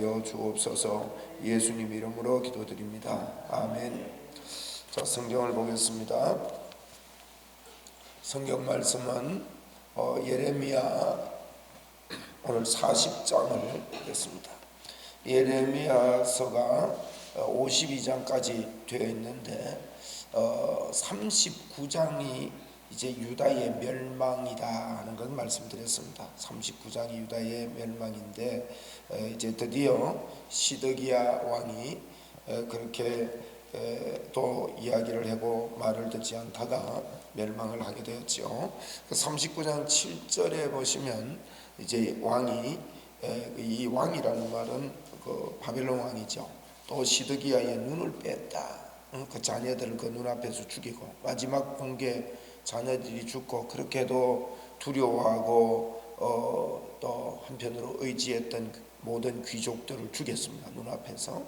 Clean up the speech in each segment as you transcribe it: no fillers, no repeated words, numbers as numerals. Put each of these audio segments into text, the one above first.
주옵소서. 예수님 이름으로 기도드립니다. 아멘. 자, 성경을 보겠습니다. 성경 말씀은 예레미야 오늘 40장을 보겠습니다. 예레미야서가 52장까지 되어 있는데 39장이 이제 유다의 멸망이다 하는 걸 말씀드렸습니다. 39장이 유다의 멸망인데 이제 드디어 시드기야 왕이 그렇게 또 이야기를 하고 말을 듣지 않다가 멸망을 하게 되었죠. 39장 7절에 보시면 이제 왕이 이 왕이라는 말은 그 바벨론 왕이죠. 또 시드기야의 눈을 뺐다. 그 자녀들을 그 눈앞에서 죽이고 마지막 공개 자녀들이 죽고 그렇게도 두려워하고 또 한편으로 의지했던 모든 귀족들을 죽였습니다. 눈앞에서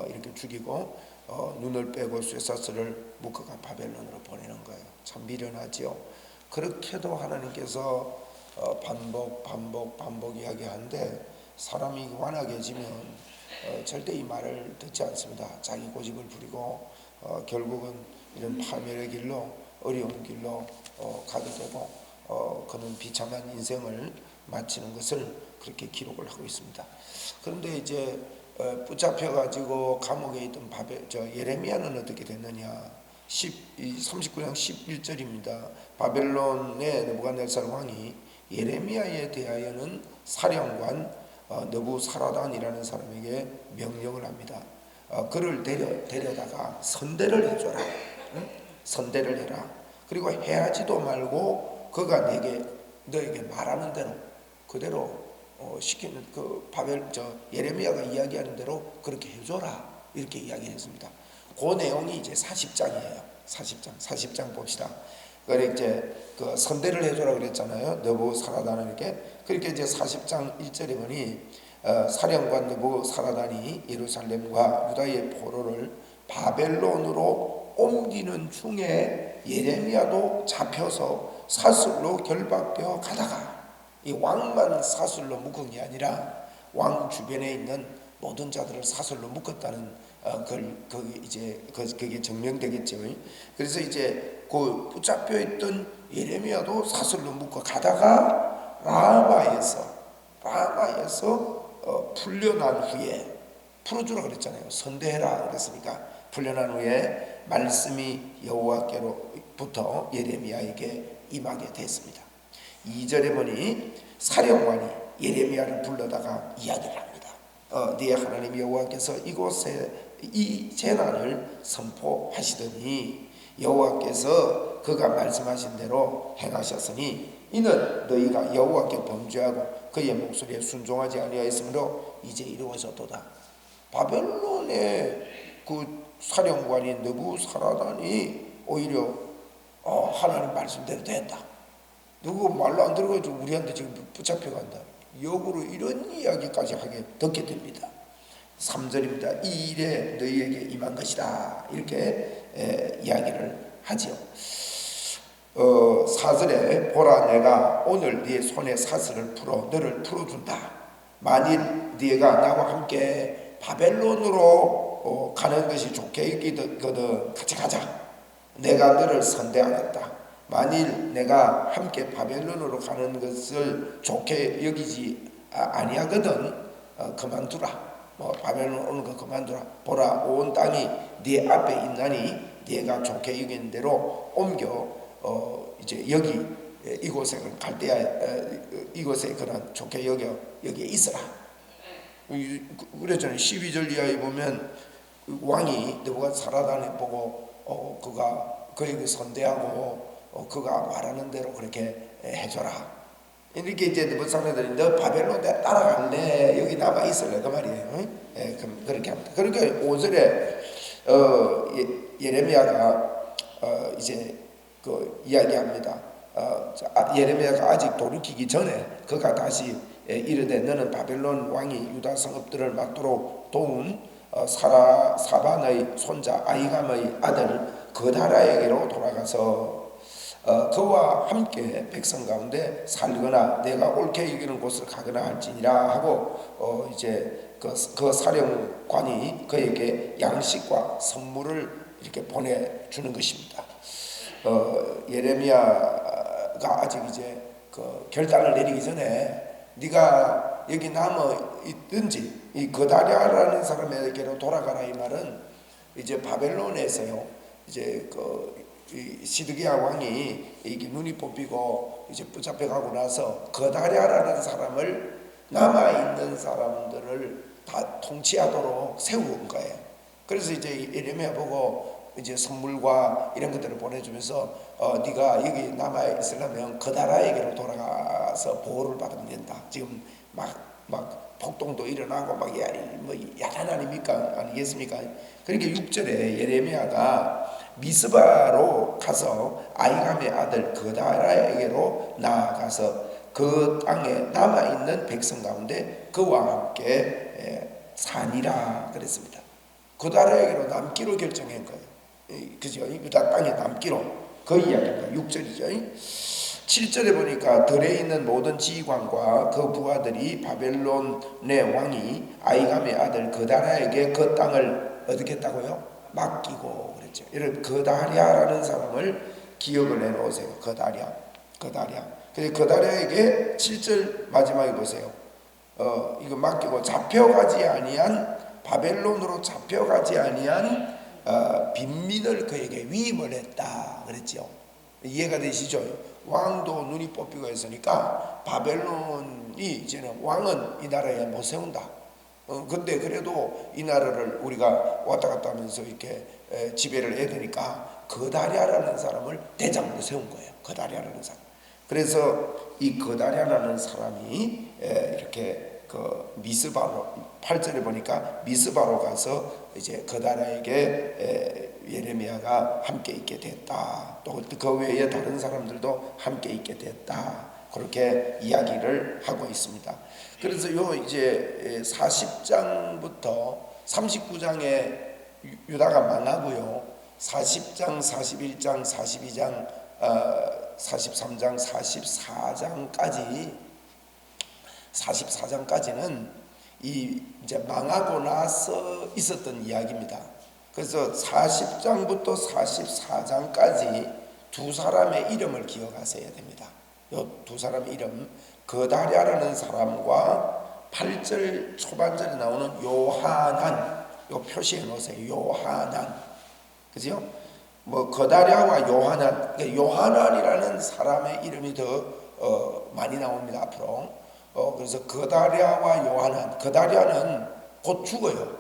이렇게 죽이고 눈을 빼고 쇠사슬을 묶어가 바벨론으로 보내는 거예요. 참 미련하지요. 그렇게도 하나님께서 반복 이야기하는데 사람이 완악해지면 절대 이 말을 듣지 않습니다. 자기 고집을 부리고 결국은 이런 파멸의 길로 어려운 길로 가게 되고 그는 비참한 인생을 마치는 것을 그렇게 기록을 하고 있습니다. 그런데 이제 붙잡혀 가지고 감옥에 있던 예레미야는 어떻게 됐느냐? 39장 11절입니다. 바벨론의 느부갓네살 왕이 예레미야에 대하여는 사령관 느부사라단이라는 사람에게 명령을 합니다. 그를 데려다가 선대를 해줘라. 선대를 해라. 그리고 해하지도 말고 그가 너에게 말하는 대로 그대로 시키는 예레미야가 이야기하는 대로 그렇게 해줘라. 이렇게 이야기했습니다. 그 내용이 이제 40장이에요. 40장 봅시다. 그래 이제 그 선대를 해줘라 그랬잖아요. 느부사라단에게. 그렇게 이제 40장 1절에 보니 사령관 느부사라단이 예루살렘과 유다의 포로를 바벨론으로 옮기는 중에 예레미야도 잡혀서 사슬로 결박되어 가다가 이 왕만 사슬로 묶은 게 아니라 왕 주변에 있는 모든 자들을 사슬로 묶었다는 그게 증명되겠죠. 그래서 이제 그 붙잡혀 있던 예레미야도 사슬로 묶어 가다가 라마에서 풀려난 후에 풀어주라 그랬잖아요. 선대해라 그랬으니까 풀려난 후에 말씀이 여호와께로부터 예레미야에게 임하게 됐습니다. 2절에 보니 사령관이 예레미야를 불러다가 이야기를 합니다. 네 하나님 여호와께서 이곳에 이 재난을 선포하시더니 여호와께서 그가 말씀하신 대로 행하셨으니 이는 너희가 여호와께 범죄하고 그의 목소리에 순종하지 아니하였으므로 이제 이루어졌도다. 바벨론의 그 사령관인 느부사라단이 오히려 하나님 말씀대로 됐다. 누구 말로 안 들어가지고 우리한테 지금 붙잡혀 간다. 역으로 이런 이야기까지 하게 듣게 됩니다. 3절입니다. 이 일에 너희에게 임한 것이다. 이렇게 이야기를 하죠. 4절에 보라 내가 오늘 네 손에 사슬을 풀어 너를 풀어준다. 만일 네가 나와 함께 바벨론으로 가는 것이 좋게 여기거든 같이 가자. 내가 너를 선대하겠다. 만일 내가 함께 바벨론으로 가는 것을 좋게 여기지 아니하거든 그만두라. 바벨론 오는 거 그만두라. 보라 온 땅이 네 앞에 있나니 네가 좋게 여기는 대로 옮겨 이제 여기 이곳에 갈대아 이곳에 그런 좋게 여기에 있어라. 그랬잖아요. 12절 이하에 보면 왕이 느부갓사라단을 보고 그가 그에게 선대하고 그가 말하는 대로 그렇게 해줘라. 이렇게 이제 느부갓사라단이 너 바벨론 내가 따라갈래? 여기 남아 있을래? 그 말이에요. 그렇게 합니다. 그러니까 5절에 예레미야가 이제 그 이야기합니다. 예레미야가 아직 돌이키기 전에 그가 다시 이르되 너는 바벨론 왕이 유다 성읍들을 막도록 도운 사반의 손자 아이감의 아들 그다라에게로 돌아가서 그와 함께 백성 가운데 살거나 내가 옳게 여기는 곳을 가거나 할지니라 하고 이제 그 사령관이 그에게 양식과 선물을 이렇게 보내주는 것입니다. 예레미야가 아직 이제 그 결단을 내리기 전에 네가 여기 남아 있든지 이 그다랴라는 사람에게로 돌아가라, 이 말은 이제 바벨론에서요, 이제 이 시드기야 왕이 이게 눈이 뽑히고 이제 붙잡혀 가고 나서 그다랴라는 사람을 남아 있는 사람들을 다 통치하도록 세운 거예요. 그래서 이제 예레미야 보고 이제 선물과 이런 것들을 보내주면서 네가 여기 남아 있으려면 그다라에게로 돌아가서 보호를 받으면 된다. 지금 막 폭동도 일어나고 막 야단 아닙니까? 아니겠습니까? 그러니까 6절에 예레미야가 미스바로 가서 아이감의 아들 그다라에게로 나아가서 그 땅에 남아있는 백성 가운데 그와 함께 사니라 그랬습니다. 그다라에게로 남기로 결정한 거예요. 그죠? 유다 땅에 남기로. 그 이야기입니다. 6절이죠. 7절에 보니까 들에 있는 모든 지휘관과 그 부하들이 바벨론의 왕이 아이감의 아들 그다랴에게 그 땅을 어떻게 했다고요? 맡기고 그랬죠. 여러분 그다랴라는 사람을 기억을 해놓으세요. 그다랴. 근데 그다랴에게 7절 마지막에 보세요. 이거 맡기고 잡혀가지 아니한, 바벨론으로 잡혀가지 아니한 빈민을 그에게 위임을 했다 그랬죠. 이해가 되시죠? 왕도 눈이 뽑히고 했으니까 바벨론이 이제는 왕은 이 나라에 못 세운다. 근데 그래도 이 나라를 우리가 왔다 갔다 하면서 이렇게 지배를 해야 되니까 그다랴라는 사람을 대장으로 세운 거예요. 그다랴라는 사람. 그래서 이 그다랴라는 사람이 이렇게 그 미스바로, 8절에 보니까 미스바로 가서 이제 그다랴에게 예레미야가 함께 있게 됐다. 또 그 외에 다른 사람들도 함께 있게 됐다. 그렇게 이야기를 하고 있습니다. 그래서 요 이제 40장부터 39장에 유다가 망하고요. 40장, 41장, 42장, 43장, 44장까지는 이 이제 망하고 나서 있었던 이야기입니다. 그래서 40장부터 44장까지 두 사람의 이름을 기억하셔야 됩니다. 이 두 사람의 이름, 그다랴라는 사람과 8절 초반절에 나오는 요하난, 요 표시해 놓으세요. 요하난, 그죠? 뭐 그다랴와 요하난, 그러니까 요하난이라는 사람의 이름이 더 많이 나옵니다 앞으로. 그래서 그다랴와 요하난, 그다랴는 곧 죽어요.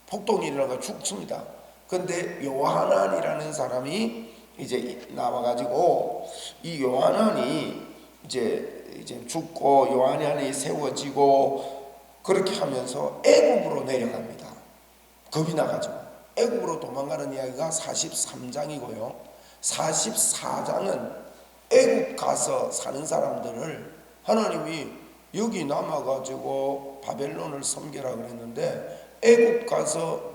폭동이 일어나서 죽습니다. 근데 요하난이라는 사람이 이제 나와가지고 이 요하난이 이제 죽고 요하난이 세워지고 그렇게 하면서 애굽으로 내려갑니다. 겁이 나가지고 애굽으로 도망가는 이야기가 43장이고요. 44장은 애굽 가서 사는 사람들을 하나님이 여기 남아가지고 바벨론을 섬기라 그랬는데 애굽 가서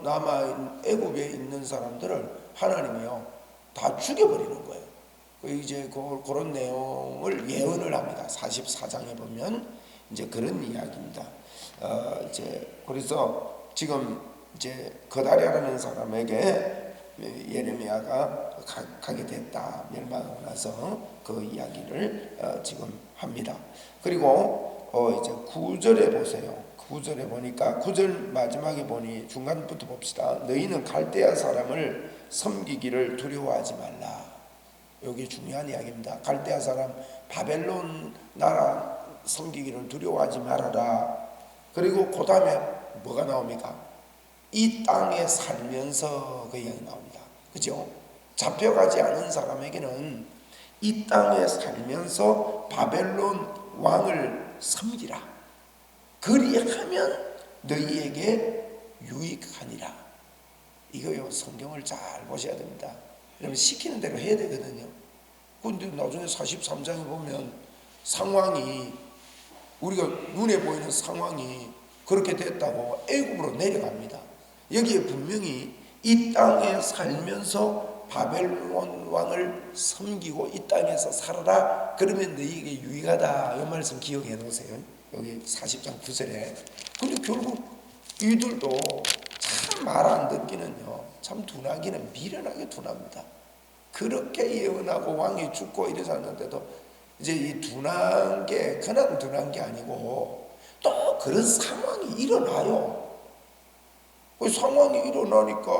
애굽에 있는 사람들을 하나님이요 다 죽여버리는 거예요. 이제 그런 내용을 예언을 합니다. 44장에 보면 이제 그런 이야기입니다. 이제 그래서 지금 이제 그다랴라는 사람에게 예레미야가 가게 됐다. 멸망하고 나서 그 이야기를 지금 합니다. 그리고 이제 9절에 보세요. 9절에 보니까 9절 마지막에 보니 중간부터 봅시다. 너희는 갈대아 사람을 섬기기를 두려워하지 말라. 여기 중요한 이야기입니다. 갈대아 사람 바벨론 나라 섬기기를 두려워하지 말아라. 그리고 그 다음에 뭐가 나옵니까? 이 땅에 살면서 그 이야기 나옵니다. 그죠? 잡혀가지 않은 사람에게는 이 땅에 살면서 바벨론 왕을 섬기라. 그리하면 너희에게 유익하니라. 이거요, 성경을 잘 보셔야 됩니다. 여러분 시키는 대로 해야 되거든요. 근데 나중에 43장에 보면 상황이, 우리가 눈에 보이는 상황이 그렇게 됐다고 애굽으로 내려갑니다. 여기에 분명히 이 땅에 살면서 바벨론 왕을 섬기고 이 땅에서 살아라. 그러면 너희에게 유익하다. 이 말씀 기억해 놓으세요. 여기 40장 9절에. 근데 결국 이들도 참 말 안 듣기는요, 참 둔하기는 미련하게 둔합니다. 그렇게 예언하고 왕이 죽고 이러셨는데도 이제 이 둔한 게 그냥 둔한 게 아니고 또 그런 상황이 일어나요. 그 상황이 일어나니까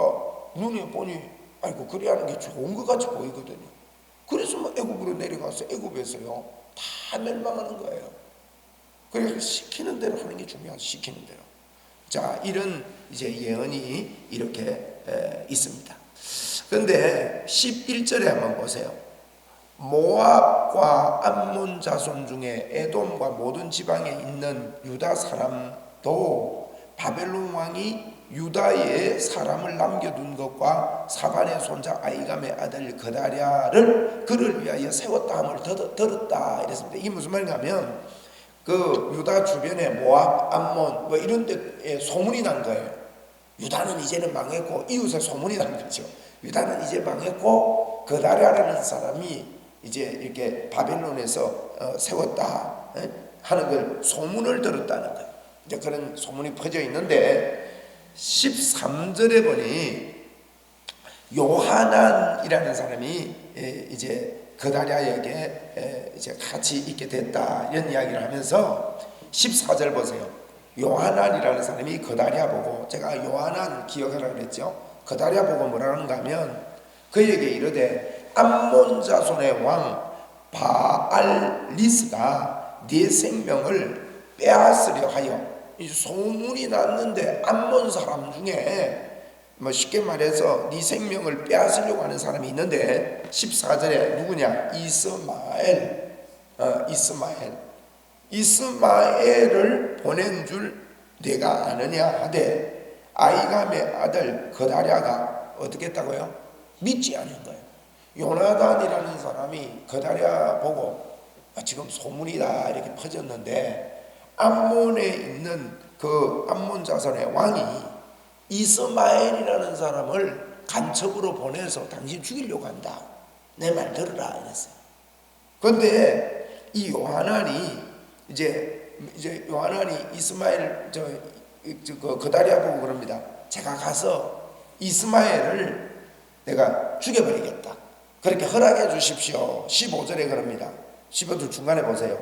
눈에 보니 아이고 그래 하는 게 좋은 것 같이 보이거든요. 그래서 뭐 애굽으로 내려가서 애굽에서요 다 멸망하는 거예요. 그래서 시키는 대로 하는 게 중요하죠. 시키는 대로. 자, 이런 이제 예언이 이렇게 있습니다. 그런데 11절에 한번 보세요. 모압과 암몬 자손 중에 에돔과 모든 지방에 있는 유다 사람도 바벨론 왕이 유다에 사람을 남겨둔 것과 사반의 손자 아이감의 아들 그다랴를 그를 위하여 세웠다 함을 들었다 이랬습니다. 이게 무슨 말인가 하면 그 유다 주변에 모압, 암몬 뭐 이런 데에 소문이 난 거예요. 유다는 이제는 망했고, 이웃에 소문이 난 거죠. 유다는 이제 망했고 그다랴라는 사람이 이제 이렇게 바벨론에서 세웠다 하는 걸 소문을 들었다는 거예요. 이제 그런 소문이 퍼져 있는데 13절에 보니 요하난이라는 사람이 이제 그다랴에게 이제 같이 있게 됐다 이런 이야기를 하면서 14절 보세요. 요하난이라는 사람이 그다랴 보고, 제가 요하난 기억하라고 그랬죠. 그다랴 보고 뭐라 하는가 하면 그에게 이르되 암몬 자손의 왕 바알리스가 네 생명을 빼앗으려 하여, 이 소문이 났는데 암몬 사람 중에 뭐 쉽게 말해서 네 생명을 빼앗으려고 하는 사람이 있는데 14절에 누구냐? 이스마엘을 보낸 줄 내가 아느냐 하되 아이감의 아들 그다랴가 어떻게 했다고요? 믿지 않은 거예요. 요나단이라는 사람이 그다랴 보고 지금 소문이다 이렇게 퍼졌는데 암몬에 있는 그 암몬 자손의 왕이 이스마엘이라는 사람을 간첩으로 보내서 당신 죽이려고 한다. 내 말 들으라 이랬어요. 그런데 이 요하난이 이제 요하난이 이스마엘 그다랴 보고 그럽니다. 제가 가서 이스마엘을 내가 죽여버리겠다. 그렇게 허락해 주십시오. 15절에 그럽니다. 15절 중간에 보세요.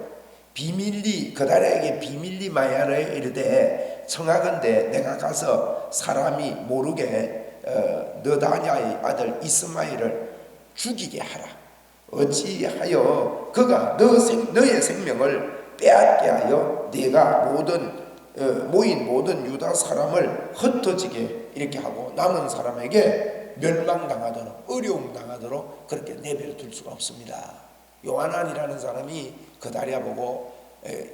비밀리 그다랴에게 비밀리 마야를 이르되 청하건대 내가 가서 사람이 모르게 느다냐의 아들 이스마엘을 죽이게 하라. 어찌하여 그가 너의 생명을 빼앗게 하여 네가 모인 모든 유다 사람을 흩어지게 이렇게 하고 남은 사람에게 멸망당하도록 어려움 당하도록 그렇게 내버려 둘 수가 없습니다. 요하난이라는 사람이 그다랴 보고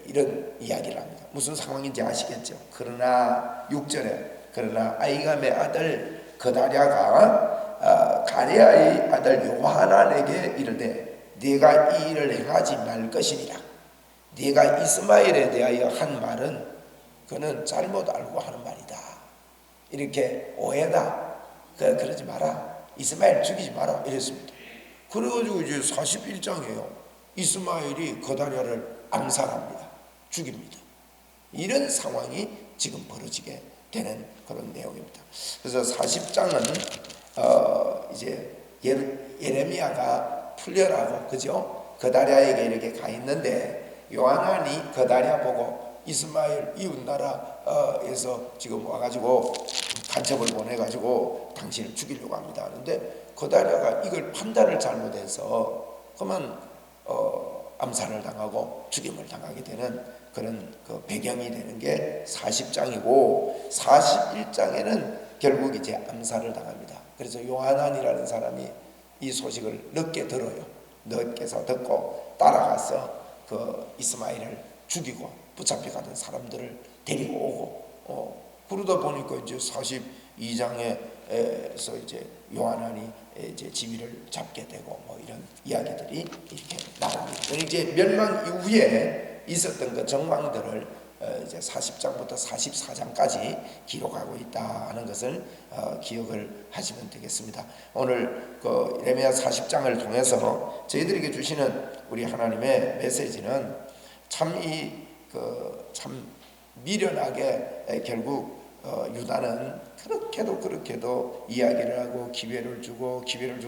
이런 이야기를 합니다. 무슨 상황인지 아시겠죠? 그러나 6절에 그러나 아이감의 아들 그다랴가 가레아의 아들 요하난에게 이르되 네가 이 일을 행하지 말 것이니라. 네가 이스마엘에 대하여 한 말은 그는 잘못 알고 하는 말이다. 이렇게 오해다. 그러지 마라. 이스마엘 죽이지 마라. 이랬습니다. 그래가지고 이제 41장이에요. 이스마엘이 그다랴를 암살합니다. 죽입니다. 이런 상황이 지금 벌어지게 되는 그런 내용입니다. 그래서 40장은 이제 예레미야가 풀려라고 그죠? 그다랴에게 이렇게 가 있는데 요하난이 그다랴 보고 이스마엘 이웃나라에서 지금 와가지고 간첩을 보내가지고 당신을 죽이려고 합니다 하는데 그다랴가 이걸 판단을 잘못해서 그만 암살을 당하고 죽임을 당하게 되는 그런 그 배경이 되는 게 40장이고 41장에는 결국 이제 암살을 당합니다. 그래서 요하난이라는 사람이 이 소식을 늦게 들어요. 늦게서 듣고 따라가서 그 이스마엘을 죽이고 붙잡혀가던 사람들을 데리고 오고 그러다 보니까 이제 42장에서 이제 요하난이 이제 지위를 잡게 되고 뭐 이런 이야기들이 이렇게 나옵니다. 이제 멸망 이후에 있었던 그 정황들을 이제 40장부터 44장까지 기록하고 있다 하는 것을 기억을 하시면 되겠습니다. 오늘 그 예레미야 40장을 통해서 저희들에게 주시는 우리 하나님의 메시지는 참 미련하게 결국 유다는 그렇게도 이야기를 하고 기회를 주고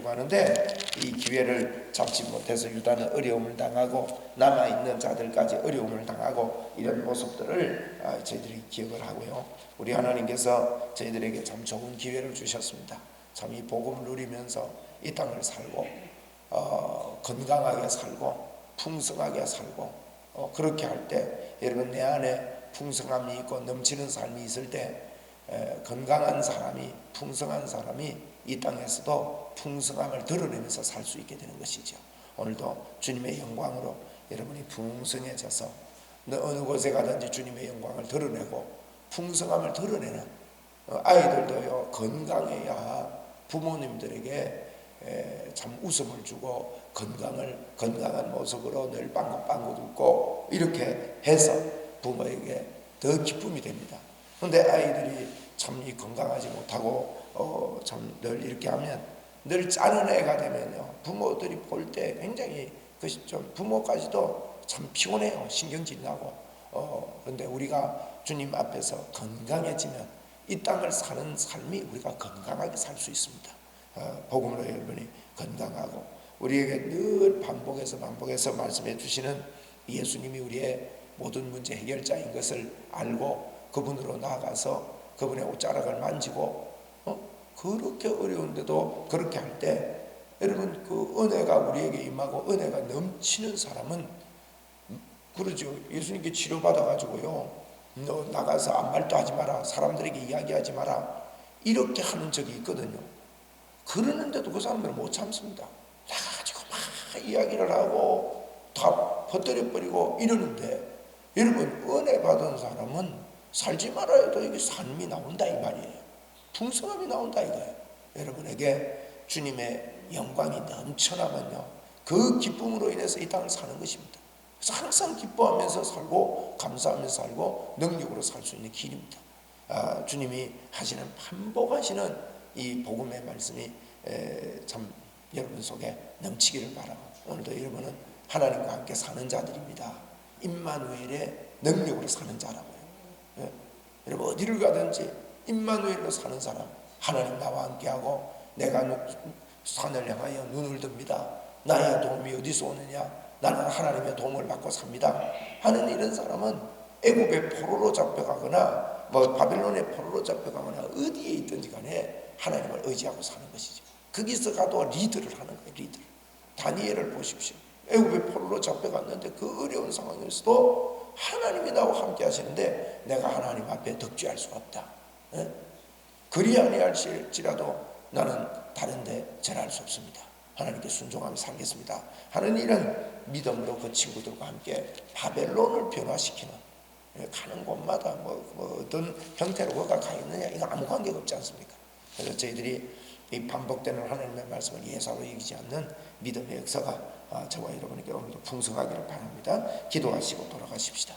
하는데 이 기회를 잡지 못해서 유다는 어려움을 당하고 남아있는 자들까지 어려움을 당하고 이런 모습들을 저희들이 기억을 하고요. 우리 하나님께서 저희들에게 참 좋은 기회를 주셨습니다. 참 이 복음을 누리면서 이 땅을 살고 건강하게 살고 풍성하게 살고 그렇게 할 때 여러분 내 안에 풍성함이 있고 넘치는 삶이 있을 때 건강한 사람이 풍성한 사람이 이 땅에서도 풍성함을 드러내면서 살 수 있게 되는 것이죠. 오늘도 주님의 영광으로 여러분이 풍성해져서 어느 곳에 가든지 주님의 영광을 드러내고 풍성함을 드러내는 아이들도요 건강해야 부모님들에게 참 웃음을 주고 건강한 모습으로 늘 빵긋빵긋 웃고 이렇게 해서 부모에게 더 기쁨이 됩니다. 그런데 아이들이 참 건강하지 못하고 참 늘 이렇게 하면 늘 짜는 애가 되면요 부모들이 볼 때 굉장히 그것이 좀 부모까지도 참 피곤해요. 신경질 나고 그런데 우리가 주님 앞에서 건강해지면 이 땅을 사는 삶이 우리가 건강하게 살 수 있습니다. 복음으로 여러분이 건강하고 우리에게 늘 반복해서 말씀해 주시는 예수님이 우리의 모든 문제 해결자인 것을 알고 그분으로 나아가서 그분의 옷자락을 만지고 그렇게 어려운데도 그렇게 할 때 여러분 그 은혜가 우리에게 임하고 은혜가 넘치는 사람은 그러죠. 예수님께 치료받아 가지고요 너 나가서 아무 말도 하지 마라, 사람들에게 이야기하지 마라 이렇게 하는 적이 있거든요. 그러는데도 그 사람들은 못 참습니다. 나가지고 막 이야기를 하고 다 퍼뜨려버리고 이러는데 여러분 은혜 받은 사람은 살지 말아야 해도 이게 삶이 나온다 이 말이에요. 풍성함이 나온다 이거예요. 여러분에게 주님의 영광이 넘쳐나면요 그 기쁨으로 인해서 이 땅을 사는 것입니다. 그래서 항상 기뻐하면서 살고 감사하면서 살고 능력으로 살 수 있는 길입니다. 주님이 하시는 반복하시는 이 복음의 말씀이 참 여러분 속에 넘치기를 바라고 오늘도 여러분은 하나님과 함께 사는 자들입니다. 임마누엘의 능력으로 사는 자라고요. 여러분 어디를 가든지 임마누엘로 사는 사람 하나님 나와 함께하고 내가 산을 향하여 눈을 듭니다. 나의 도움이 어디서 오느냐 나는 하나님의 도움을 받고 삽니다 하는 이런 사람은 애굽의 포로로 잡혀가거나 바벨론의 포로로 잡혀가거나 어디에 있든지 간에 하나님을 의지하고 사는 것이죠. 거기서 가도 리드를 하는 거예요. 리드를. 다니엘을 보십시오. 애굽의 포로로 잡혀갔는데 그 어려운 상황에서도 하나님이 나와 함께 하시는데 내가 하나님 앞에 덕죄할 수가 없다. 그리 아니할지라도 나는 다른데 절할 수 없습니다. 하나님께 순종하며 살겠습니다 하는 이런 믿음으로 그 친구들과 함께 바벨론을 변화시키는 가는 곳마다 어떤 형태로 그가 가 있느냐 이거 아무 관계가 없지 않습니까? 그래서 저희들이 이 반복되는 하나님의 말씀을 예사로 여기지 않는 믿음의 역사가 저와 여러분에게 오늘도 풍성하기를 바랍니다. 기도하시고 돌아가십시다.